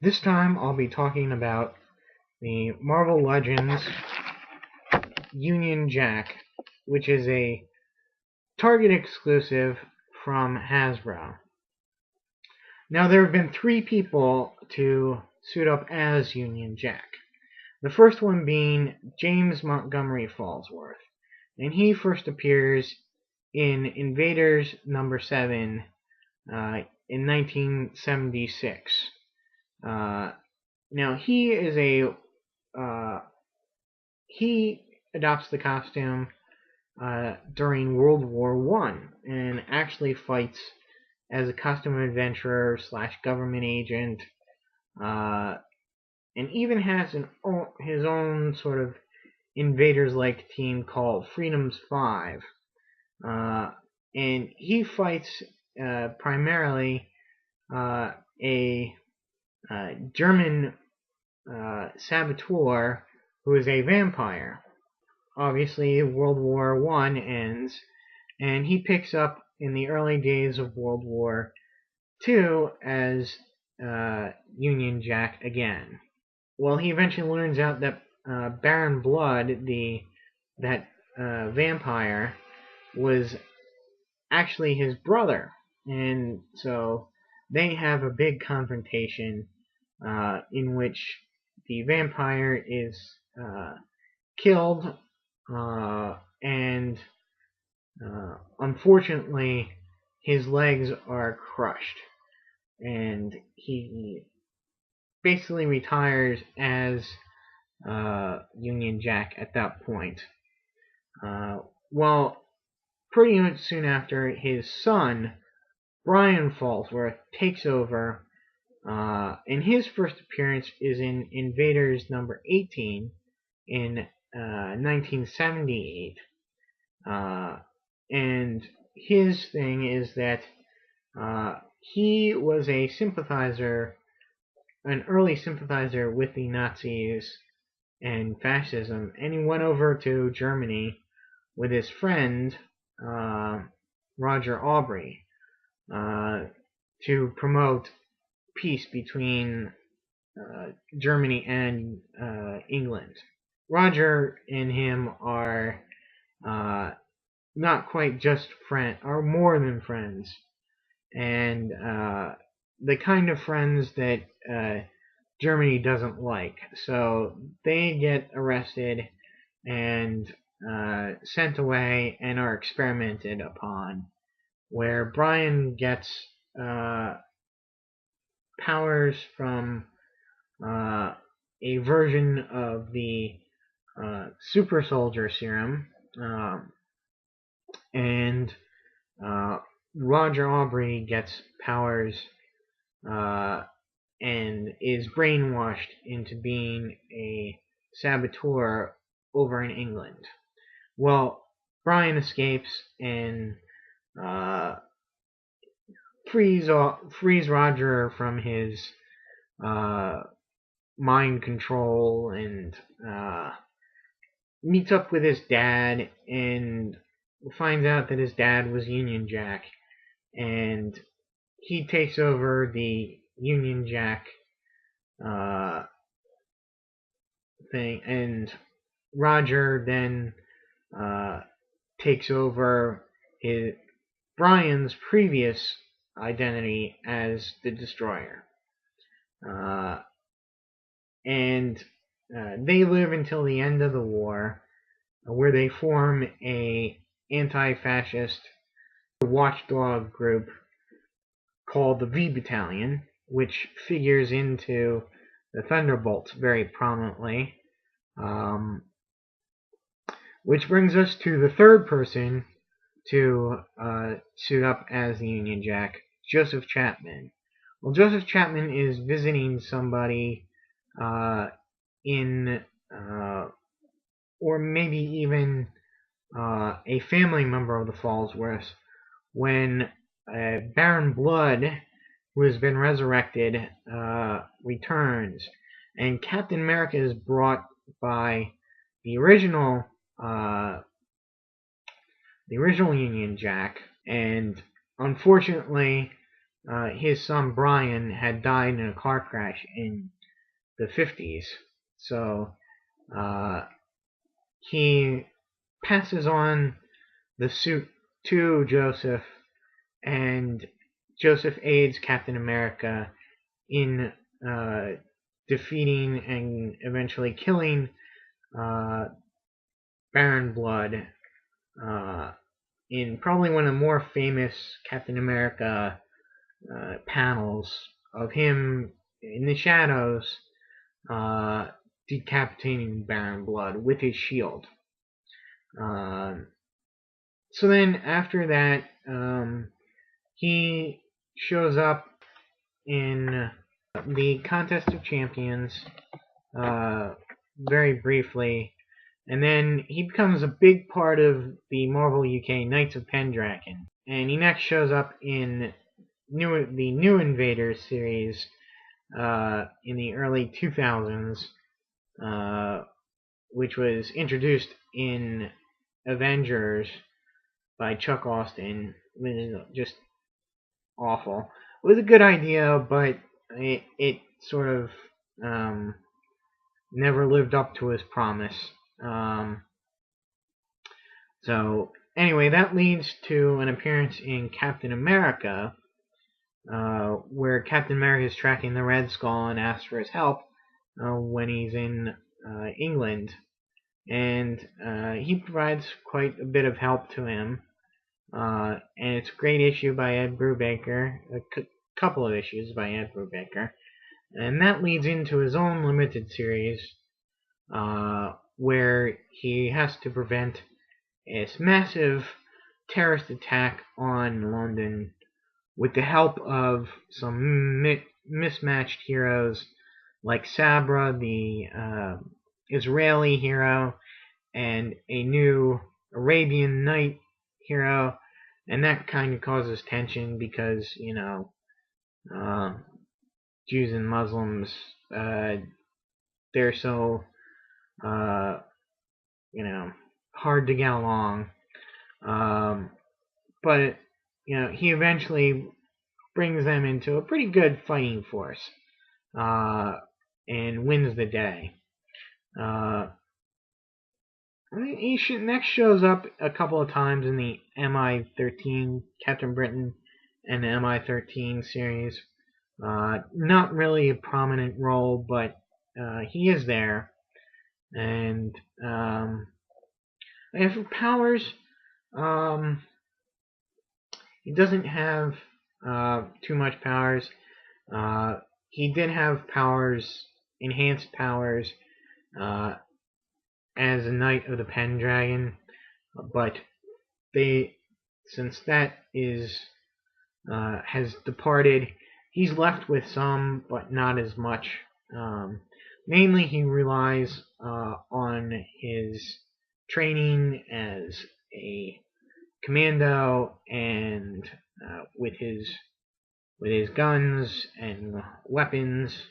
This time I'll be talking about the Marvel Legends Union Jack, which is a Target exclusive from Hasbro. Now there have been 3 people to suit up as Union Jack. The first one being James Montgomery Falsworth, and he first appears in Invaders number 7 in 1976. Now he adopts the costume during World War I and actually fights as a costume adventurer / government agent, and even has his own sort of invaders-like team called Freedom's 5. And he fights primarily a German saboteur who is a vampire. Obviously, World War I ends, and he picks up in the early days of World War II as Union Jack again. Well, he eventually learns out that Baron Blood, that vampire, was actually his brother, and so they have a big confrontation in which the vampire is killed, and unfortunately his legs are crushed, and he basically retires as Union Jack at that point. Well, pretty much soon after, his son, Brian Falsworth, takes over, and his first appearance is in Invaders number 18 in 1978. And his thing is that he was a sympathizer, an early sympathizer with the Nazis and fascism, and he went over to Germany with his friend Roger Aubrey to promote peace between Germany and England. Roger and him are not quite just friends, are more than friends, and the kind of friends that Germany doesn't like. So they get arrested and sent away and are experimented upon, where Brian gets powers from a version of the super soldier serum, and Roger Aubrey gets powers and is brainwashed into being a saboteur over in England. Well, Brian escapes and frees Roger from his mind control, and meets up with his dad and finds out that his dad was Union Jack, and he takes over the Union Jack thing, and Roger then takes over Brian's previous identity as the Destroyer. And they live until the end of the war, where they form a anti-fascist watchdog group called the V Battalion, which figures into the Thunderbolts very prominently. Which brings us to the third person to suit up as the Union Jack, Joseph Chapman. Well, Joseph Chapman is visiting somebody or maybe even a family member of the Falsworths, when Baron Blood, who has been resurrected, returns, and Captain America is brought by the original Union Jack, and unfortunately his son Brian had died in a car crash in the 50s. So he passes on the suit to Joseph, and Joseph aids Captain America in defeating and eventually killing Baron Blood in probably one of the more famous Captain America panels of him in the shadows decapitating Baron Blood with his shield. So then after that, he shows up in the Contest of Champions very briefly, and then he becomes a big part of the Marvel UK Knights of Pendragon. And he next shows up in the New Invaders series in the early 2000s, which was introduced in Avengers by Chuck Austin. It was just awful. It was a good idea, but it sort of never lived up to his promise. So anyway, that leads to an appearance in Captain America, where Captain America is tracking the Red Skull and asks for his help when he's in England. And he provides quite a bit of help to him. And it's a great issue by Ed Brubaker, a couple of issues by Ed Brubaker. And that leads into his own limited series, where he has to prevent this massive terrorist attack on London with the help of some mismatched heroes like Sabra, the Israeli hero, and a new Arabian Night hero, and that kind of causes tension because, Jews and Muslims, they're so, hard to get along. But, he eventually brings them into a pretty good fighting force, and wins the day. He next shows up a couple of times in the MI13 Captain Britain and the MI13 series. Not really a prominent role, but he is there. And for powers, he doesn't have too much powers. He did have powers, enhanced powers, as a Knight of the Pendragon, but since that has departed, he's left with some, but not as much. Mainly, he relies on his training as a commando and with his guns and weapons